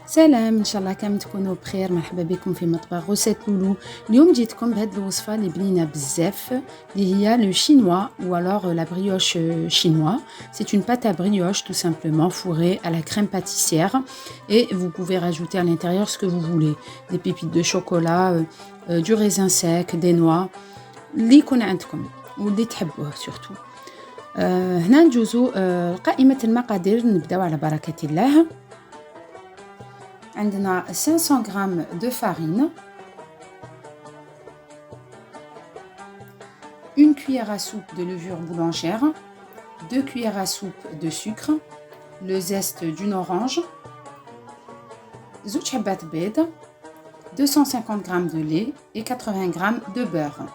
سلام ان شاء الله كامل تكونوا بخير. مرحبا بكم في مطبخ غوسيت لولو. اليوم جيتكم بهذه الوصفه اللي بنينه بزاف اللي هي لو شينوا ou alors la brioche chinois. C'est une pâte à brioche tout simplement fourrée à la crème pâtissière et vous pouvez rajouter à l'intérieur ce que vous voulez, des pépites de chocolat, du raisin sec, des noix اللي يكون عندكم واللي تحبوه surtout. هنا نجوزو قائمه المقادير. نبداو على بركه الله. عندنا 500 g de farine, une cuillère à soupe de levure boulangère, 2 cuillères à soupe de sucre, le zeste d'une orange, زوج حبات بيض, 250 g de lait et 80 g de beurre.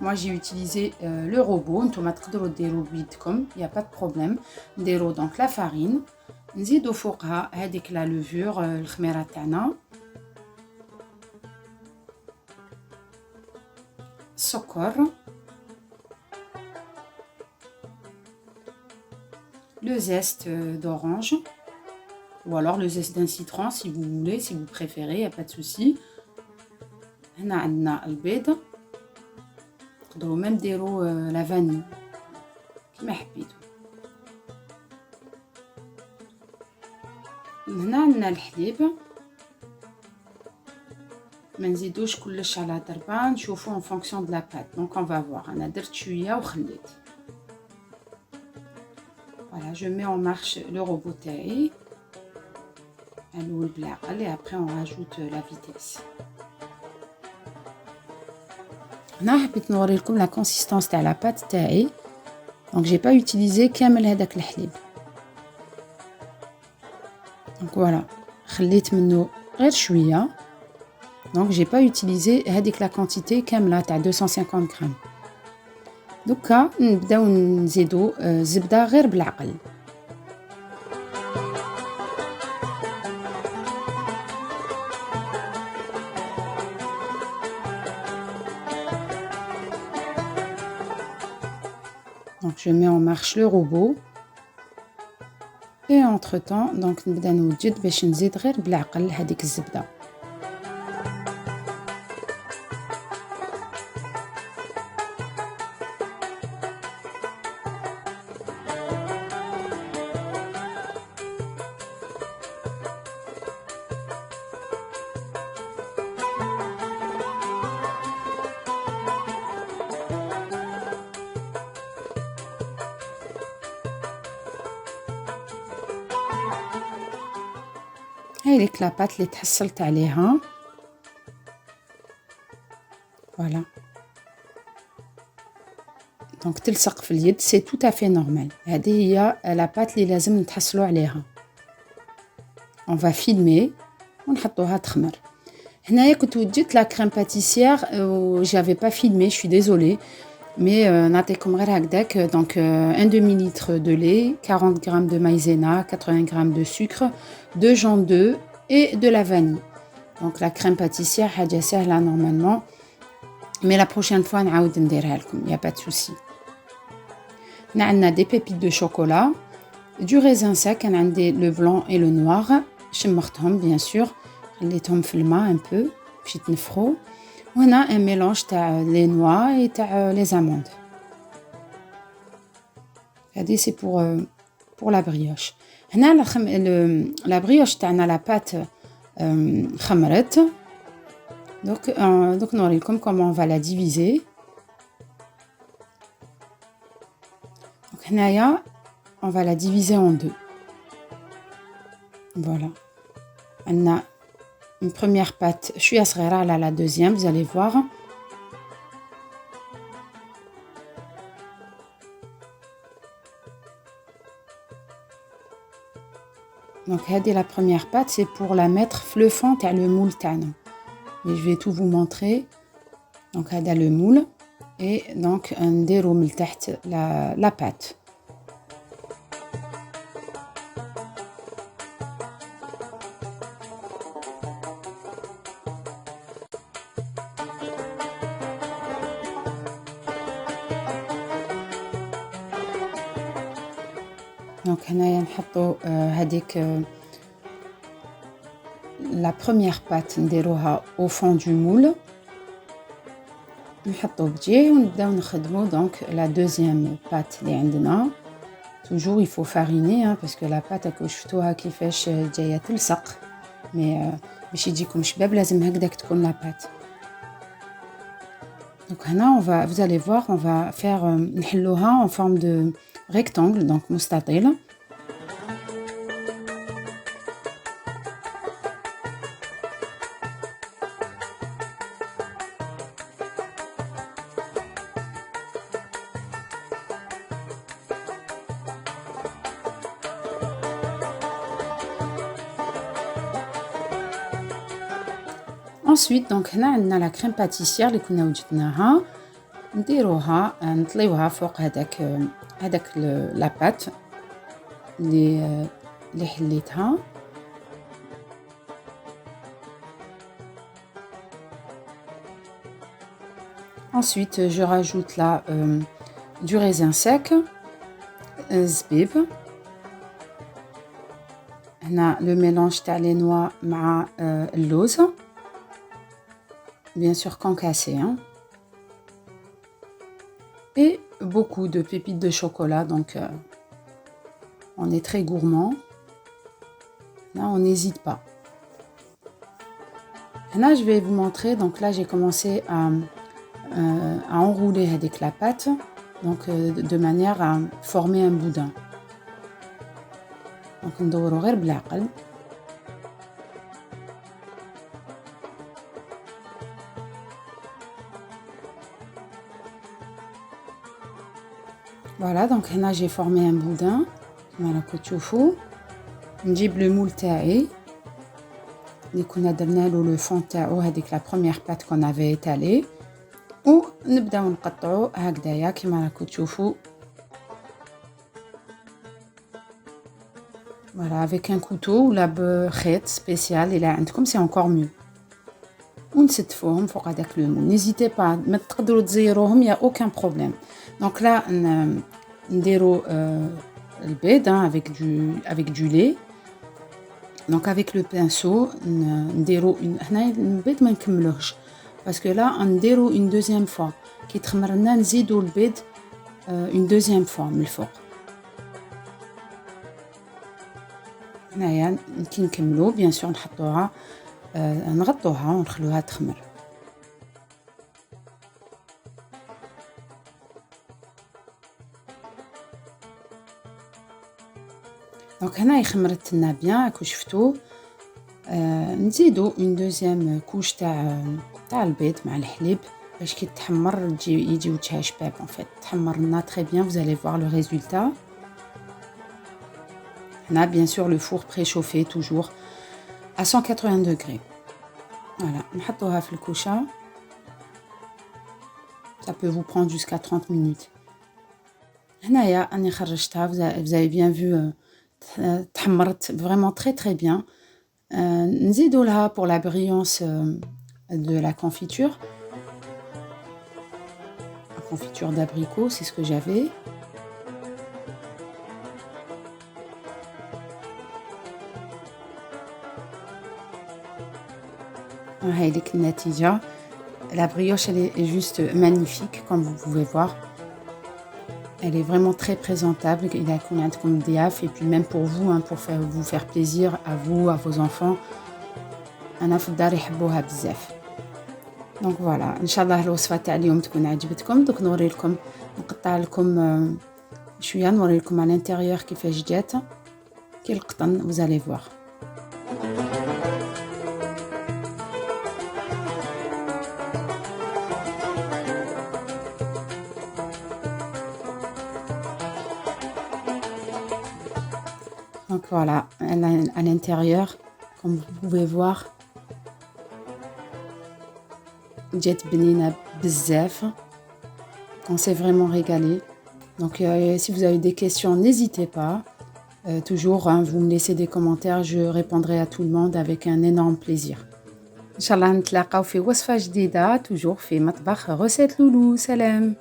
Moi j'ai utilisé le robot, نتوما تقدروا ديروا بيدكم, il n'y a pas de problème. نديروا donc la farine, نزيدوا فوقها هذيك la levure الخميره تاعنا, السكر, le zeste d'orange ou alors le zeste d'un citron si vous voulez, si vous préférez, il n'y a pas de souci. هنا عندنا البيض, تقدروا même ديروا لا فاني كما حبيتوا. هنا عندنا الحليب, ما نزيدوش كلش على ضربه, نشوفوا en fonction de la pâte. Donc on va voir. انا درت شويه وخليت. Voilà, je mets en marche le robot تاعي الاول بالعقل et après on rajoute la vitesse. هنا حبيت نوري لكم لا كونسيستانس تاع لا بات تاعي. دونك جي با يوتيليزي كامل هذاك الحليب. دونك فوالا, خليت منه غير شويه. دونك جي با يوتيليزي هذيك لا كونتيتي كامله تاع 250 غرام. دوكا نبداو نزيدو الزبده غير بالعقل. Donc je mets en marche le robot et entre temps donc نبدا نوجد باش نزيد غير بالعقل هذيك الزبده. هاي ليك لاباط اللي تحصلت عليها. فوالا, دونك تلصق في اليد, سي تو افي نورمال. هذه هي لاباط اللي لازم نتحصلوا عليها. اون فا فيلمي ونحطوها تخمر. هنايا كنت وجدت لا كريم باتيسيير و جافي با فيلمي, je suis désolée, mais نعطيكم غير هكذاك. donc 1 demi-litre de lait, 40 g de maïzena, 80 g de sucre, 2 jaune d'œuf et de la vanille. donc la crème pâtissière حاجه سهله normalement, mais la prochaine fois نعاود نديرها لكم, il y a pas de souci. هنا عندنا des pépites de chocolat, du raisin sec, كان عندي le blanc et le noir, شمختهم bien sûr, خليتهم في الماء un peu باش يتنفخوا. وهنا un mélange تاع les noix et تاع les amandes. هذه c'est pour la brioche. هنا la brioche تاعنا la pâte خمرت. donc نوري لكم comment on va la diviser. donc هنايا on va la diviser en deux. voilà, عندنا une première pâte شويه صغيره على la deuxième, vous allez voir. donc هذه la première pâte, c'est pour la mettre في le fond تاع le moule تاعنا. mais je vais tout vous montrer. donc هذا le moule et donc نديرو من تحت la pâte. دونك هنايا نحطو هذيك la première pâte نديروها au fond du moule. نحطو بجيه ونبداو نخدمو donc la deuxième pâte اللي عندنا. Toujours il faut fariner hein, parce que la pâte راكو شفتوها كيفاش جايه تلصق mais باش يجيكم شباب لازم هكذاك تكون la pâte. Donc là vous allez voir on va faire نحلوها en forme de rectangle donc مستطيل. Ensuite donc هنا عندنا لا كريم باتيسير اللي كنا وجدناها نديروها نطليوها فوق هذاك لا بات اللي حليتها. Ensuite je rajoute là du raisin sec, زبيب. هنا le mélange تاع les noix مع اللوز. Bien sûr concassé hein. Et beaucoup de pépites de chocolat donc on est très gourmand. Là on n'hésite pas. Là je vais vous montrer donc là j'ai commencé à enrouler avec la pâte donc de manière à former un boudin. Donc ندورو غير بالعقل. Voilà donc هنا j'ai formé un boudin كما راكم تشوفوا. نجيب le moule تاعي اللي كنا درنا له le fond تاعو هذيك la première pâte qu'on avait étalée ونبداو نقطعو هكذايا كما راكم تشوفوا. Voilà avec un couteau ولا بخيط سبيسيال إلا عندكم c'est encore mieux. ونستفوهم فوق هذاك le moule. N'hésitez pas ما تقدروا تزيروهم y a aucun problème. Donc là نديرو البيض avec du lait. Donc avec le pinceau نديرو هنا البيض ما نكملوهش parce que là نديرو une deuxième fois كي تخمر لنا نزيدو البيض une deuxième fois من الفوق. هنايا كي نكملو بيان سور نحطوها نغطوها ونخلوها تخمر. دونك هنا خمرت لنا بيان راكو شفتو. نزيدو اون دوزيام كوش تاع البيض مع الحليب باش كي تحمر يجي وجهها شباب en fait. تحمر لنا très bien vous allez voir le résultat. هنا bien sûr le four préchauffé toujours à 180 degrés. Voilà نحطوها في الكوشه. Ça peut vous prendre jusqu'à 30 minutes. هنايا اني خرجتها vous avez bien vu تحمرت vraiment très très bien. نزيدو لها pour la brillance de la confiture. La confiture d'abricot, c'est ce que j'avais. هايليك النتيجة. La brioche elle est juste magnifique comme vous pouvez voir. Elle est vraiment très présentable. Il y a combien de ضياف et puis même pour vous hein, pour vous faire plaisir à vous à vos enfants. أنا في الدار يحبوها بزاف. Donc voilà إن شاء الله الوصفة تاع اليوم تكون عجبتكم. دوك نوري لكم نقطع لكم شوية نوري لكم على الانتيريور كيفاش جات كي القطن vous allez voir. Donc voilà, à l'intérieur, comme vous pouvez voir, جات بنينة بزاف. On s'est vraiment régalé. Donc si vous avez des questions, n'hésitez pas. Toujours, hein, vous me laissez des commentaires, je répondrai à tout le monde avec un énorme plaisir. إن شاء الله نتلاقاو في وصفة جديدة toujours في مطبخ غوسيت لولو. سلام.